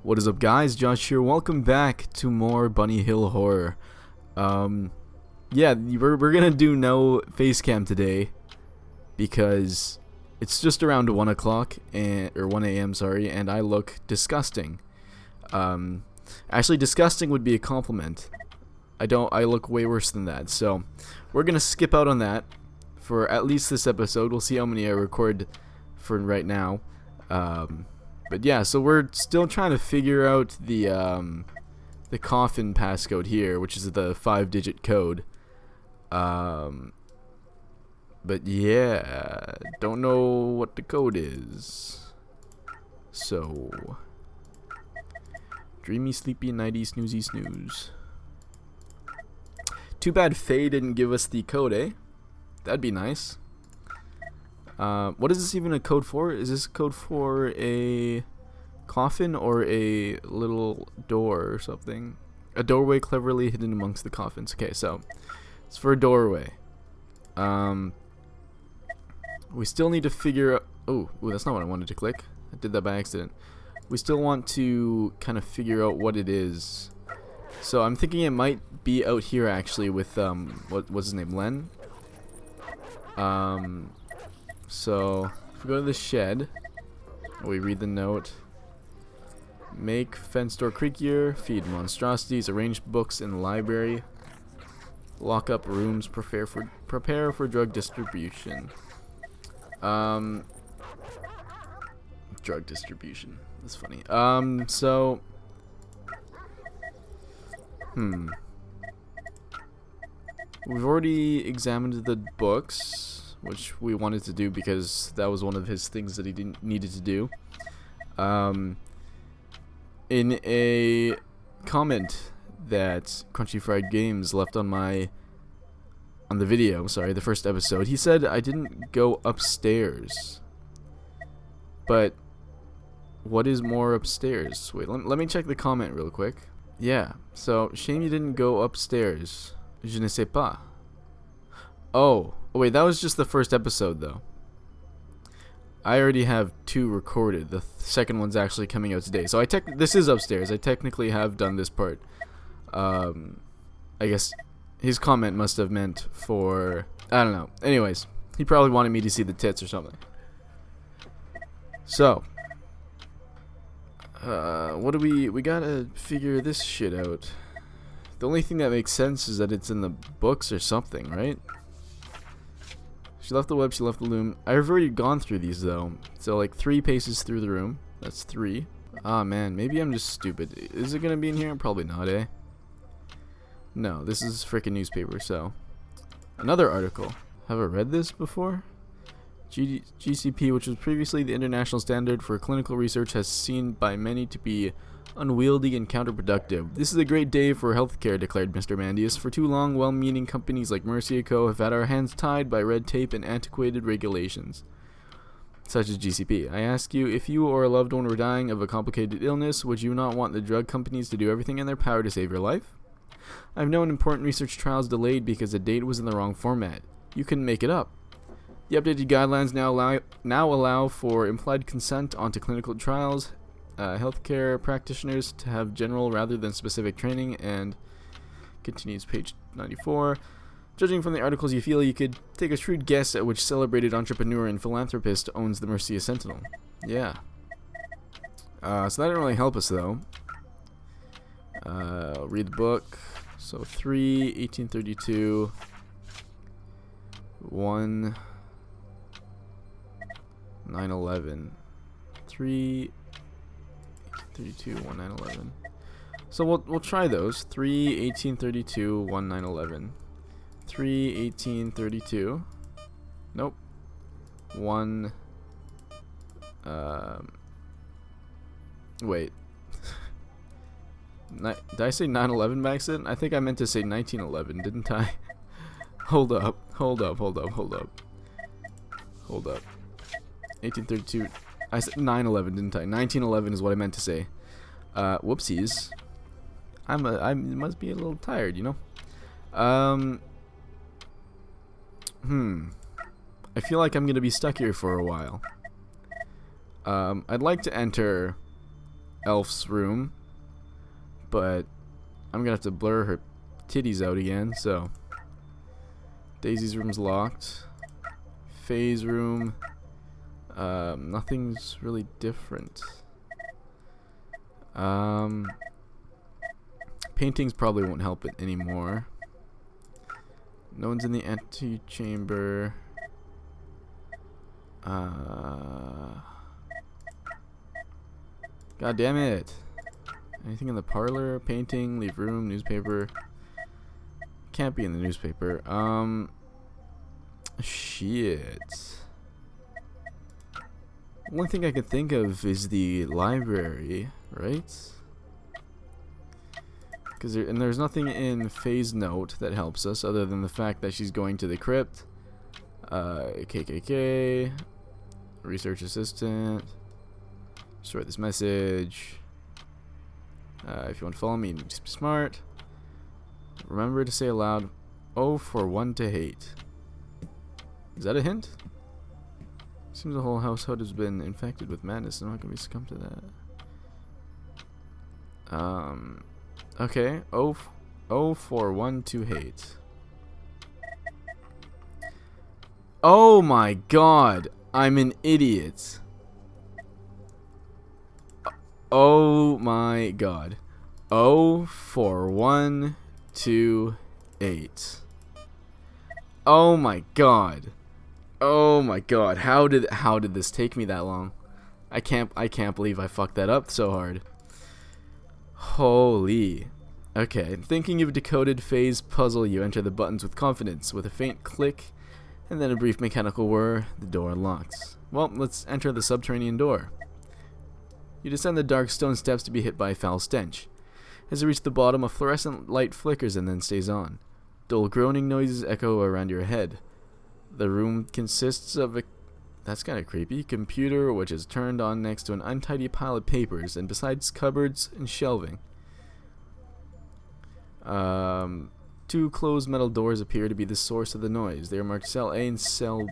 What is up, guys? Josh here. Welcome back to more Bunny Hill Horror. Yeah, we're gonna do no face cam today because it's just around 1 o'clock or 1 a.m. Sorry, and I look disgusting. Actually, disgusting would be a compliment. I look way worse than that. So we're gonna skip out on that for at least this episode. We'll see how many I record for right now. But yeah, so we're still trying to figure out the coffin passcode here, which is the 5-digit code. But yeah, don't know what the code is. So, dreamy, sleepy, nighty, snoozy, snooze. Too bad Faye didn't give us the code, eh? That'd be nice. What is this even a code for? Is this a code for a coffin or a little door or something? A doorway cleverly hidden amongst the coffins. Okay, so it's for a doorway. We still need to figure out... Oh, that's not what I wanted to click. I did that by accident. We still want to kind of figure out what it is. So I'm thinking it might be out here actually with what's his name? Len? So, if we go to the shed, we read the note. Make fence door creakier, feed monstrosities, arrange books in the library, lock up rooms, prepare for drug distribution. Drug distribution. That's funny. We've already examined the books, which we wanted to do because that was one of his things that he needed to do. In a comment that Crunchy Fried Games left on the video, the first episode, he said I didn't go upstairs. But what is more upstairs? Wait, let me check the comment real quick. Yeah, so shame you didn't go upstairs. Je ne sais pas. Oh, wait, that was just the first episode, though. I already have 2 recorded. The second one's actually coming out today. So this is upstairs. I technically have done this part. I guess his comment must have meant for... I don't know. Anyways, he probably wanted me to see the tits or something. So, what do we gotta figure this shit out. The only thing that makes sense is that it's in the books or something, right? She left the web, she left the loom. I've already gone through these, though. So, like, 3 paces through the room. That's 3. Ah, man, maybe I'm just stupid. Is it gonna be in here? Probably not, eh? No, this is frickin' newspaper, so. Another article. Have I read this before? GCP, which was previously the international standard for clinical research, has seen by many to be unwieldy and counterproductive. This is a great day for healthcare, declared Mr. Mandius. For too long, well-meaning companies like Mercy & Co. have had our hands tied by red tape and antiquated regulations, such as GCP. I ask you, if you or a loved one were dying of a complicated illness, would you not want the drug companies to do everything in their power to save your life? I've known important research trials delayed because the date was in the wrong format. You couldn't make it up. The updated guidelines now allow for implied consent onto clinical trials. Healthcare practitioners to have general rather than specific training, and continues page 94. Judging from the articles, you feel you could take a shrewd guess at which celebrated entrepreneur and philanthropist owns the Mercia Sentinel. Yeah. So that didn't really help us, though. Read the book. So 3, 1832, 1, 9/11, 3, 32, 1, 9/11. So we'll try those. 3, 1832, 1, 9/11. 3, 1832. Nope. 1. Wait. Did I say 9/11 by accident? I think I meant to say 1911, didn't I? Hold up. 1832. I said 9/11, didn't I? 1911 is what I meant to say. Whoopsies. I must be a little tired, you know. I feel like I'm gonna be stuck here for a while. I'd like to enter Elf's room, but I'm gonna have to blur her titties out again, so Daisy's room's locked. Faye's room, nothing's really different. Paintings probably won't help it anymore. No one's in the antechamber. God damn it. Anything in the parlor? Painting, leave room, newspaper. Can't be in the newspaper. Shit. One thing I can think of is the library, right? And there's nothing in Faye's note that helps us other than the fact that she's going to the crypt. KKK. Research assistant. Just write this message. If you want to follow me, just be smart. Remember to say aloud, "Oh, for one to hate." Is that a hint? Seems the whole household has been infected with madness. I'm not going to succumb to that. Okay. Oh, for one to hate. Oh my god. I'm an idiot. Oh my god. Oh, for 1, 2, 8. Oh my god. Oh my god. How did this take me that long? I can't believe I fucked that up so hard. Holy. Okay, thinking you've decoded Faye's puzzle, you enter the buttons with confidence. With a faint click and then a brief mechanical whir, the door unlocks. Well, let's enter the subterranean door. You descend the dark stone steps to be hit by a foul stench. As you reach the bottom, a fluorescent light flickers and then stays on. Dull groaning noises echo around your head. The room consists of a, that's kind of creepy, computer which is turned on next to an untidy pile of papers, and besides cupboards and shelving. Two closed metal doors appear to be the source of the noise. They are marked Cell A and Cell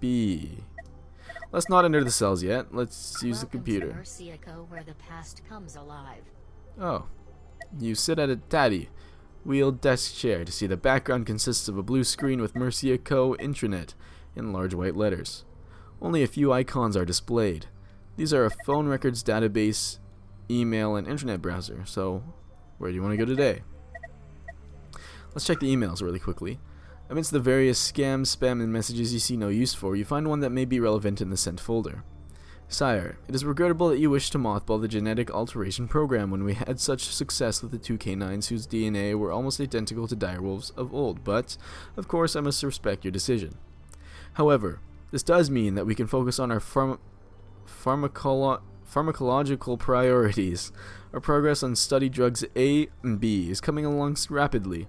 B. Let's not enter the cells yet. Let's use the computer. To Mercy Echo, where the past comes alive. Oh. You sit at a daddy wheeled desk chair to see the background consists of a blue screen with Mercia Co. intranet in large white letters. Only a few icons are displayed. These are a phone records database, email, and internet browser. So, where do you want to go today? Let's check the emails really quickly. Amidst the various scams, spam, and messages you see no use for, you find one that may be relevant in the sent folder. Sire, it is regrettable that you wish to mothball the genetic alteration program when we had such success with the two canines whose DNA were almost identical to direwolves of old, but, of course, I must respect your decision. However, this does mean that we can focus on our pharmacological priorities. Our progress on study drugs A and B is coming along rapidly.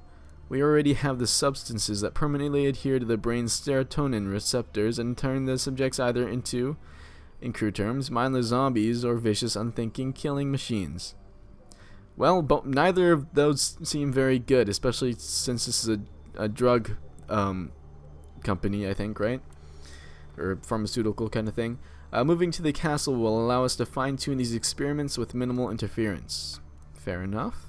We already have the substances that permanently adhere to the brain's serotonin receptors and turn the subjects either into, in crude terms, mindless zombies or vicious, unthinking, killing machines. Well, but neither of those seem very good, especially since this is a drug company, I think, right? Or pharmaceutical kind of thing. Moving to the castle will allow us to fine-tune these experiments with minimal interference. Fair enough.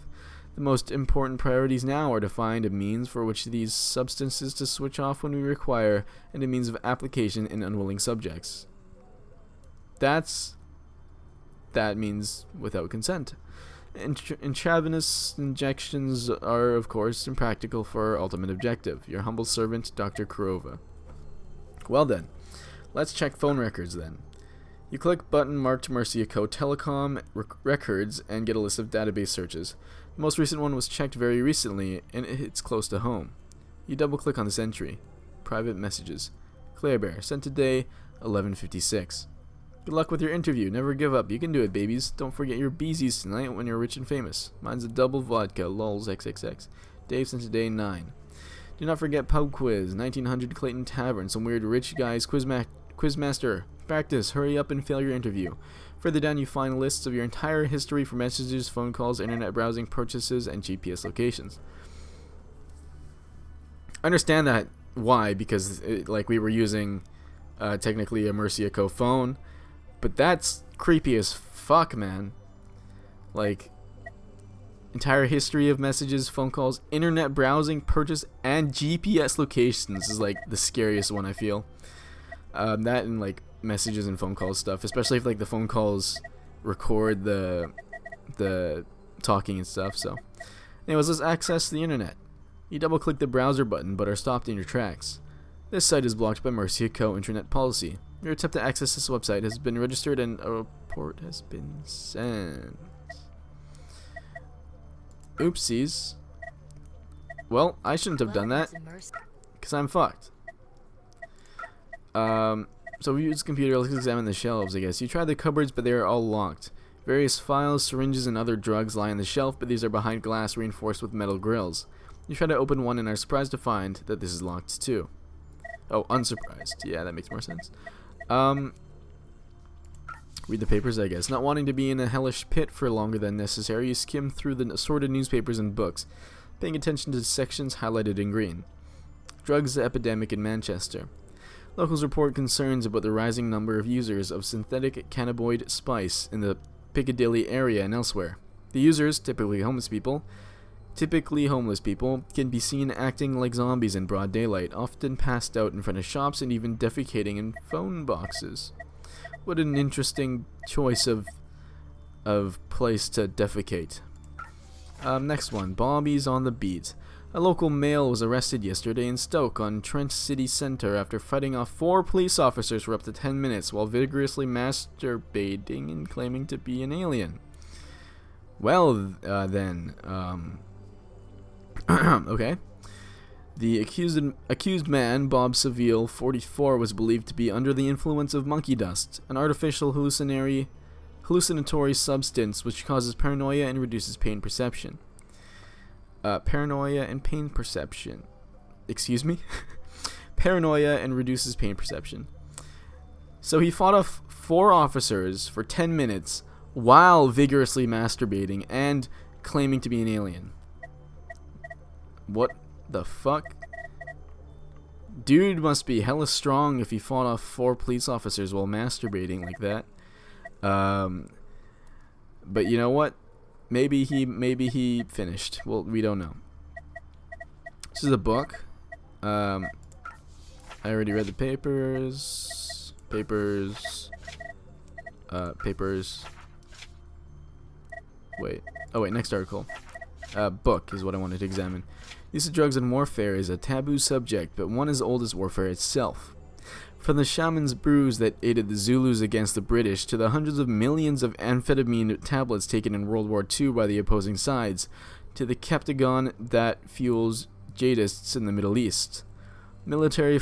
The most important priorities now are to find a means for which these substances to switch off when we require, and a means of application in unwilling subjects. That means without consent. Intravenous injections are, of course, impractical for our ultimate objective. Your humble servant, Dr. Kurova. Well then, let's check phone records then. You click button marked Mercia Co. Telecom Records and get a list of database searches. The most recent one was checked very recently, and it's close to home. You double click on this entry. Private messages. Claire Bear, sent today, 11:56. Good luck with your interview. Never give up. You can do it, babies. Don't forget your beesies tonight when you're rich and famous. Mine's a double vodka. Lols XXX. Dave sent today 9. Do not forget pub quiz. 1900 Clayton Tavern. Some weird rich guys. Quizmaster. Practice. Hurry up and fail your interview. Further down you find lists of your entire history for messages, phone calls, internet browsing, purchases, and GPS locations. I understand that. Why? Because we were using technically a Mercia Co. phone. But that's creepy as fuck, man. Like, entire history of messages, phone calls, internet browsing, purchase, and GPS locations is like the scariest one, I feel. That and like messages and phone calls stuff, especially if like the phone calls record the talking and stuff. So anyways, let's access the internet. You double click the browser button but are stopped in your tracks. This site is blocked by Mercia Co. internet policy. Your attempt to access this website has been registered and a report has been sent. Oopsies. Well, I shouldn't have done that because I'm fucked. So we use the computer. Let's examine the shelves, I guess. You try the cupboards, but they are all locked. Various files, syringes, and other drugs lie on the shelf, but these are behind glass reinforced with metal grills. You try to open one and are surprised to find that this is locked too. Oh, unsurprised. Yeah, that makes more sense. Read the papers, I guess. Not wanting to be in a hellish pit for longer than necessary, you skim through the assorted newspapers and books, paying attention to sections highlighted in green. Drugs epidemic in Manchester. Locals report concerns about the rising number of users of synthetic cannabinoid spice in the Piccadilly area and elsewhere. The users, typically homeless people, can be seen acting like zombies in broad daylight, often passed out in front of shops and even defecating in phone boxes. What an interesting choice of place to defecate. Next one, Bobby's on the beat. A local male was arrested yesterday in Stoke on Trent City Centre after fighting off 4 police officers for up to 10 minutes while vigorously masturbating and claiming to be an alien. Well, then, okay. The accused man, Bob Seville, 44, was believed to be under the influence of monkey dust, an artificial hallucinatory substance which causes paranoia and reduces pain perception. Excuse me? Paranoia and reduces pain perception. So he fought off 4 officers for 10 minutes while vigorously masturbating and claiming to be an alien. What the fuck? Dude must be hella strong if he fought off 4 police officers while masturbating like that. But you know what? Maybe he finished. Well, we don't know. This is a book. I already read the papers. Papers. Wait. Oh wait, next article. Book is what I wanted to examine. Use of drugs and warfare is a taboo subject, but one as old as warfare itself. From the shaman's brews that aided the Zulus against the British, to the hundreds of millions of amphetamine tablets taken in World War II by the opposing sides, to the Captagon that fuels jihadists in the Middle East. Military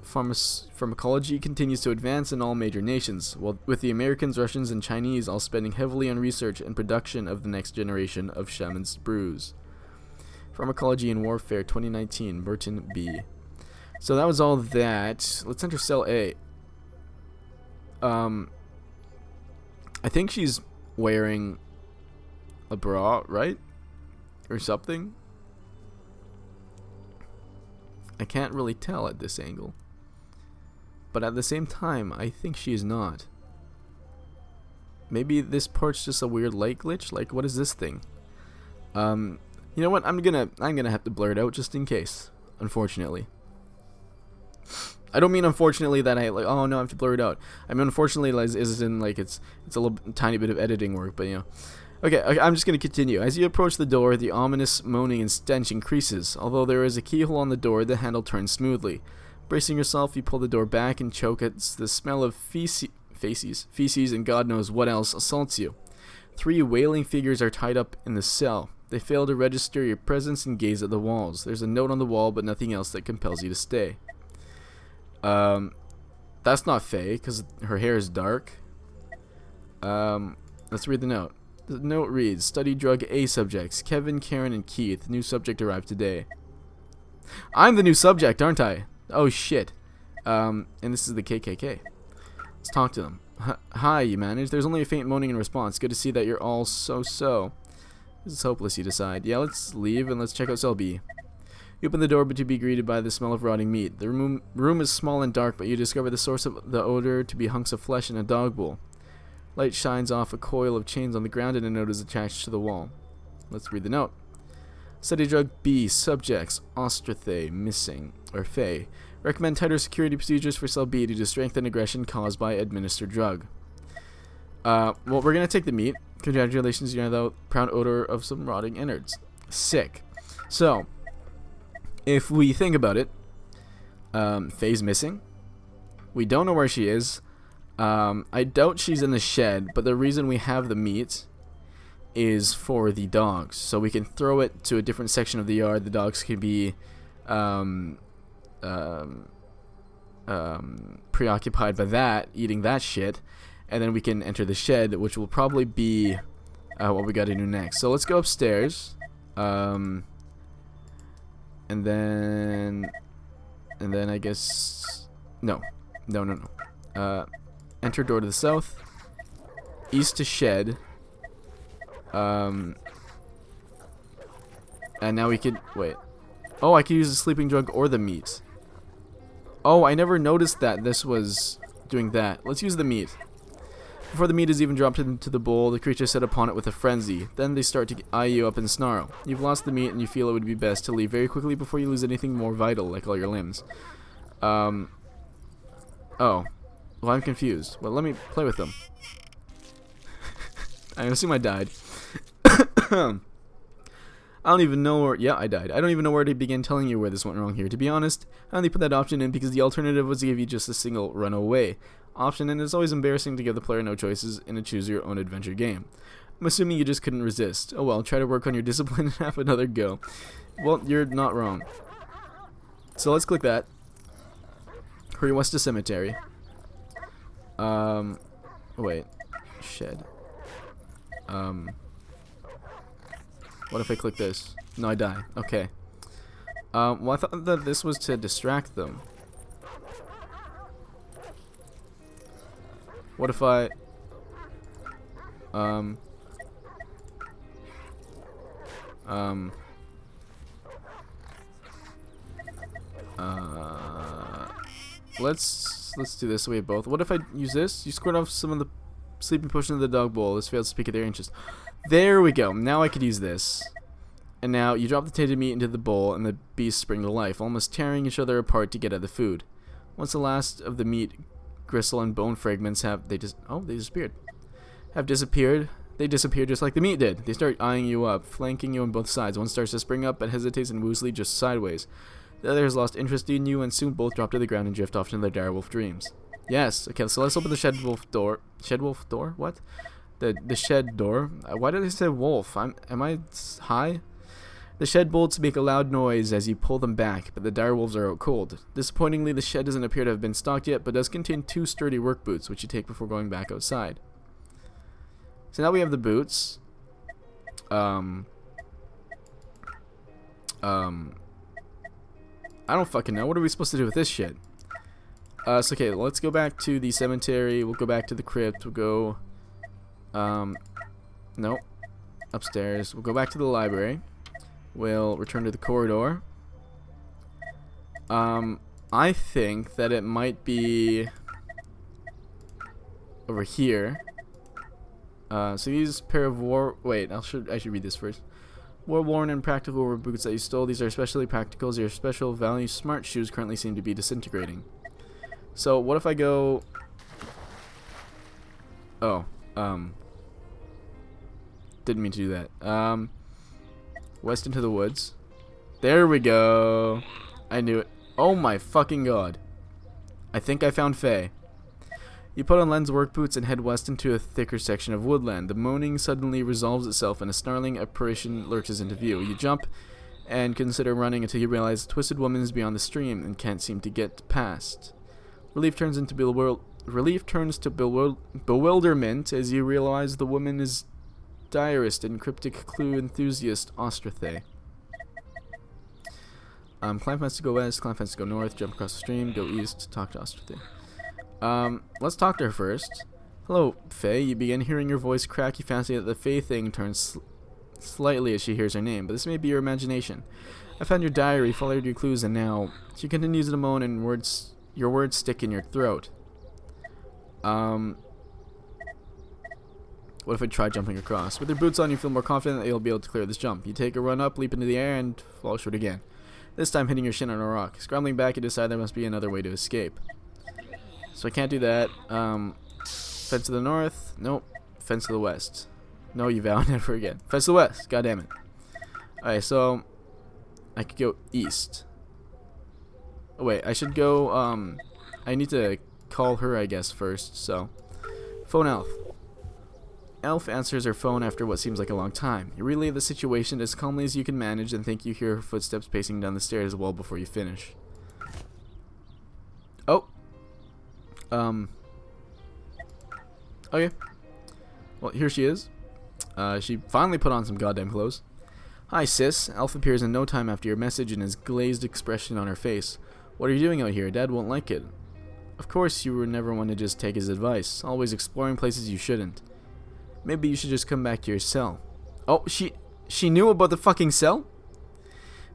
pharmacology continues to advance in all major nations, with the Americans, Russians, and Chinese all spending heavily on research and production of the next generation of shaman's brews. Pharmacology and Warfare 2019, Burton B. So that was all that. Let's enter cell A. I think she's wearing a bra, right? Or something. I can't really tell at this angle. But at the same time, I think she is not. Maybe this part's just a weird light glitch. Like, what is this thing? You know what? I'm gonna have to blur it out just in case. Unfortunately. I don't mean unfortunately that I like. Oh no, I have to blur it out. I mean unfortunately, is in like it's a little tiny bit of editing work, but you know. Okay, I'm just gonna continue. As you approach the door, the ominous moaning and stench increases. Although there is a keyhole on the door, the handle turns smoothly. Bracing yourself, you pull the door back and choke as the smell of feces, and God knows what else assaults you. 3 wailing figures are tied up in the cell. They fail to register your presence and gaze at the walls. There's a note on the wall, but nothing else that compels you to stay. That's not Faye, because her hair is dark. Let's read the note. The note reads, Study drug A subjects, Kevin, Karen, and Keith. New subject arrived today. I'm the new subject, aren't I? Oh, shit. And this is the KKK. Let's talk to them. Hi, you manage. There's only a faint moaning in response. Good to see that you're all so. This is hopeless, you decide. Yeah, let's leave and let's check out cell B. You open the door but to be greeted by the smell of rotting meat. The room is small and dark, but you discover the source of the odor to be hunks of flesh in a dog bowl. Light shines off a coil of chains on the ground and a note is attached to the wall. Let's read the note. Study drug B. Subjects. Ostrathe. Missing. Or Fae. Recommend tighter security procedures for cell B due to strength and aggression caused by administered drug. Well, we're going to take the meat. Congratulations, you know the proud odor of some rotting innards. Sick. So, if we think about it, Faye's missing. We don't know where she is. I doubt she's in the shed, but the reason we have the meat is for the dogs. So we can throw it to a different section of the yard. The dogs can be preoccupied by that, eating that shit. And then we can enter the shed, which will probably be what we gotta do next. So let's go upstairs. And then I guess... No. Enter door to the south. East to shed. And now we could... Wait. Oh, I could use the sleeping drug or the meat. Oh, I never noticed that this was doing that. Let's use the meat. Before the meat is even dropped into the bowl, the creature set upon it with a frenzy. Then they start to eye you up and snarl. You've lost the meat and you feel it would be best to leave very quickly before you lose anything more vital, like all your limbs. Oh. Well, I'm confused. Well, let me play with them. I assume I died. I don't even know where... Yeah, I died. I don't even know where to begin telling you where this went wrong here. To be honest, I only put that option in because the alternative was to give you just a single run away option, and it's always embarrassing to give the player no choices in a choose-your-own-adventure game. I'm assuming you just couldn't resist. Oh well, try to work on your discipline and have another go. Well, you're not wrong. So let's click that. Hurry west to cemetery. Wait. Shed. What if I click this? No, I die. Okay. Well, I thought that this was to distract them. What if I... Let's do this. We have both. What if I use this? You squirt off some of the sleeping potion of the dog bowl. This fails to speak at their interest. There we go. Now I could use this. And now you drop the tainted meat into the bowl, and the beasts spring to life, almost tearing each other apart to get at the food. Once the last of the meat, gristle, and bone fragments they disappeared. Have disappeared. They disappear just like the meat did. They start eyeing you up, flanking you on both sides. One starts to spring up, but hesitates and woosely just sideways. The other has lost interest in you, and soon both drop to the ground and drift off into their direwolf dreams. Yes. Okay, so let's open the shed wolf door. Shed wolf door? What? The shed door. Why did I say wolf? Am I high? The shed bolts make a loud noise as you pull them back, but the direwolves are out cold. Disappointingly, the shed doesn't appear to have been stocked yet, but does contain 2 sturdy work boots, which you take before going back outside. So now we have the boots. I don't fucking know. What are we supposed to do with this shit? So okay, let's go back to the cemetery. We'll go back to the crypt. We'll go... no. Upstairs. We'll go back to the library. We'll return to the corridor. I think that it might be over here. So these pair of wait, I should read this first. War-worn and practical rubber boots that you stole. These are especially practical as your special value smart shoes currently seem to be disintegrating. So what if I go... Oh, didn't mean to do that. West into the woods. There we go. I knew it. Oh my fucking god. I think I found Faye. You put on Len's work boots and head west into a thicker section of woodland. The moaning suddenly resolves itself and a snarling apparition lurches into view. You jump and consider running until you realize the twisted woman is beyond the stream and can't seem to get past. Relief turns to bewilderment as you realize the woman is diarist and cryptic clue enthusiast Ostrathe. Climb fence to go west, climb fence to go north, jump across the stream, go east, talk to Ostrathe. Let's talk to her first. Hello, Faye. You begin hearing your voice crack. You fancy that the Faye thing turns slightly as she hears her name, but this may be your imagination. I found your diary, followed your clues, and now... She continues to moan and your words stick in your throat. What if I try jumping across? With your boots on, you feel more confident that you'll be able to clear this jump. You take a run up, leap into the air, and fall short again. This time hitting your shin on a rock. Scrambling back, you decide there must be another way to escape. So I can't do that. Fence to the north. Nope. Fence to the west. No, you vow never again. Fence to the west. God damn it. Alright, so I could go east. Oh wait, I should go, I need to call her, I guess, first, so. Phone Elf. Elf answers her phone after what seems like a long time. You relay the situation as calmly as you can manage and think you hear her footsteps pacing down the stairs well before you finish. Oh. Okay. Well, here she is. She finally put on some goddamn clothes. Hi, sis. Elf appears in no time after your message and his glazed expression on her face. What are you doing out here? Dad won't like it. Of course, you were never one to just take his advice. Always exploring places you shouldn't. Maybe you should just come back to your cell. Oh, she knew about the fucking cell?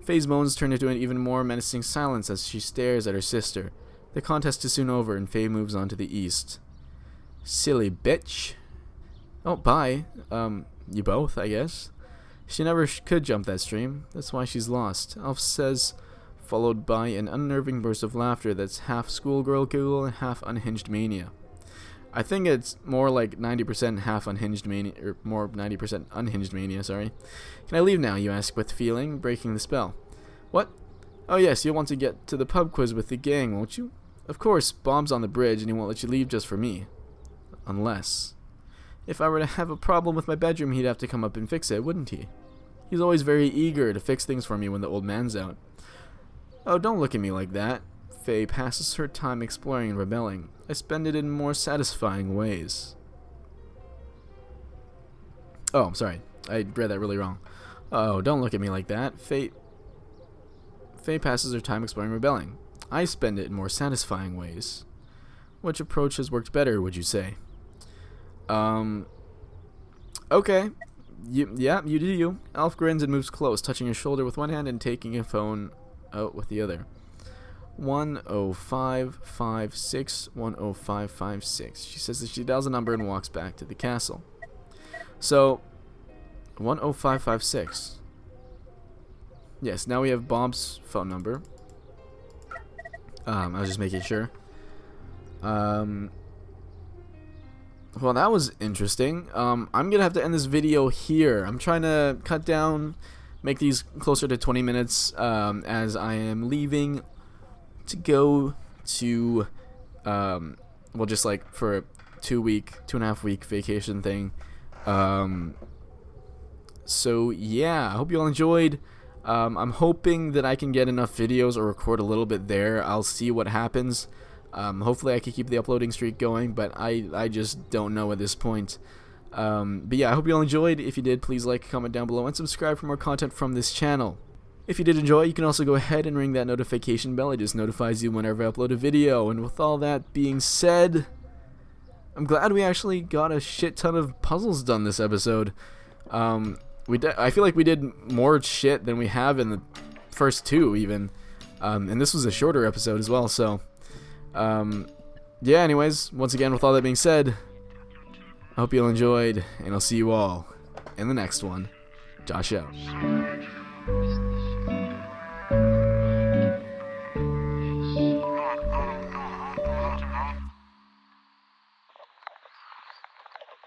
Faye's moans turn into an even more menacing silence as she stares at her sister. The contest is soon over and Faye moves on to the east. Silly bitch. Oh, bye. You both, I guess. She never could jump that stream. That's why she's lost. Elf says, followed by an unnerving burst of laughter that's half schoolgirl giggle and half unhinged mania. I think it's more like 90% half unhinged mania, or more 90% unhinged mania, sorry. Can I leave now, you ask with feeling, breaking the spell. What? Oh yes, you'll want to get to the pub quiz with the gang, won't you? Of course, Bob's on the bridge and he won't let you leave just for me. Unless. If I were to have a problem with my bedroom, he'd have to come up and fix it, wouldn't he? He's always very eager to fix things for me when the old man's out. Oh, don't look at me like that. Faye passes her time exploring and rebelling. I spend it in more satisfying ways. Oh, I'm sorry. I read that really wrong. Oh, don't look at me like that. Faye passes her time exploring and rebelling. I spend it in more satisfying ways. Which approach has worked better, would you say? Okay. Yeah, you do you. Elf grins and moves close, touching his shoulder with one hand and taking a phone out with the other. 10556 10556. She says that she dials a number and walks back to the castle. So 10556. Yes, now we have Bob's phone number. I was just making sure. Well, that was interesting. I'm gonna have to end this video here. I'm trying to cut down, make these closer to 20 minutes, as I am leaving to go to, well, just like for a 2.5 week vacation thing. So yeah, I hope you all enjoyed. I'm hoping that I can get enough videos or record a little bit there. I'll see what happens. Hopefully I can keep the uploading streak going, but I just don't know at this point. But yeah, I hope you all enjoyed. If you did, please like, comment down below, and subscribe for more content from this channel. If you did enjoy, you can also go ahead and ring that notification bell. It just notifies you whenever I upload a video. And with all that being said, I'm glad we actually got a shit ton of puzzles done this episode. I feel like we did more shit than we have in the first two, even. And this was a shorter episode as well, so... yeah, anyways, once again, with all that being said, I hope you all enjoyed, and I'll see you all in the next one. Josh out.